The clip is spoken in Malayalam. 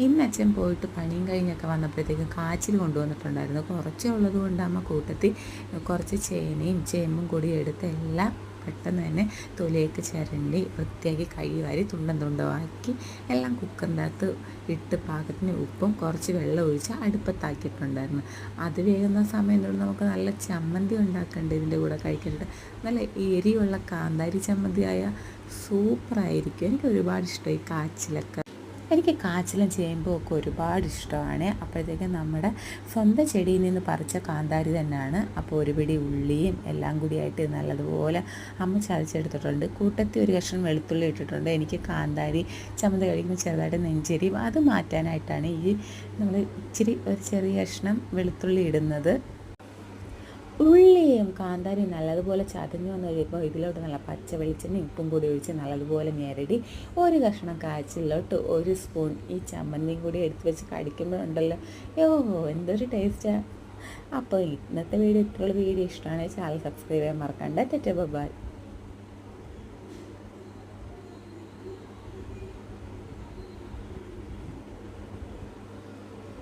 ഇന്ന് അച്ഛൻ പോയിട്ട് പണിയും കഴിഞ്ഞൊക്കെ വന്നപ്പോഴത്തേക്കും കാച്ചിൽ കൊണ്ടുവന്നിട്ടുണ്ടായിരുന്നു. കുറച്ചേ ഉള്ളത് കൊണ്ട് അമ്മ കൂട്ടത്തിൽ കുറച്ച് ചേനയും ചേമ്പും കൂടി എടുത്ത് എല്ലാം പെട്ടെന്ന് തന്നെ തൊലിയൊക്കെ ചിരണ്ടി വൃത്തിയാക്കി കഴുകി വാരി തുണ്ടം തുണ്ടമാക്കി എല്ലാം കുക്കറിൻ്റെ അകത്ത് ഇട്ട് പാകത്തിന് ഉപ്പും കുറച്ച് വെള്ളം ഒഴിച്ച് അടുപ്പത്താക്കിയിട്ടുണ്ടായിരുന്നു. അത് വേകുന്ന സമയം കൊണ്ട് നമുക്ക് നല്ല ചമ്മന്തി ഉണ്ടാക്കേണ്ട ഇതിൻ്റെ കൂടെ കഴിക്കാനായിട്ട്. നല്ല എരിയുള്ള കാന്താരി ചമ്മന്തിയായ സൂപ്പറായിരിക്കും. എനിക്ക് ഒരുപാട് ഇഷ്ടമായി കാച്ചിലൊക്കെ. എനിക്ക് കാച്ചിലും ചേമ്പും ഒക്കെ ഒരുപാട് ഇഷ്ടമാണ്. അപ്പോഴത്തേക്കും നമ്മുടെ സ്വന്തം ചെടിയിൽ നിന്ന് പറിച്ച കാന്താരി തന്നെയാണ്. അപ്പോൾ ഒരു പിടി ഉള്ളിയും എല്ലാം കൂടിയായിട്ട് നല്ലതുപോലെ അമ്മ ചതച്ചെടുത്തിട്ടുണ്ട്. കൂട്ടത്തിൽ ഒരു കഷ്ണം വെളുത്തുള്ളി ഇട്ടിട്ടുണ്ട്. എനിക്ക് കാന്താരി ചമ്മന്തി കഴിക്കുമ്പോൾ ചെറുതായിട്ട് നെഞ്ചെരിയും അത് മാറ്റാനായിട്ടാണ് നമ്മൾ ഇച്ചിരി ഒരു ചെറിയ കഷ്ണം വെളുത്തുള്ളി ഇടുന്നത്. ഉള്ളിയും കാന്താരിയും നല്ലതുപോലെ ചതഞ്ഞു വന്ന് കഴിയുമ്പോൾ ഇതിലോട്ട് നല്ല പച്ച വെളിച്ചെണ്ണ ഉപ്പും കൂടി ഒഴിച്ച് നല്ലതുപോലെ ഞെരടി ഒരു കഷ്ണം കാച്ചിലോട്ട് ഒരു സ്പൂൺ ഈ ചമ്മന്തിയും കൂടി എടുത്ത് വെച്ച് കടിക്കുമ്പോഴുണ്ടല്ലോ, എന്തൊരു ടേസ്റ്റാണ്. അപ്പോൾ ഇന്നത്തെ വീഡിയോ ഇത്രയുള്ള വീഡിയോ ഇഷ്ടമാണെങ്കിൽ ചാനൽ സബ്സ്ക്രൈബ് ചെയ്യാൻ മറക്കണ്ട. ബൈ.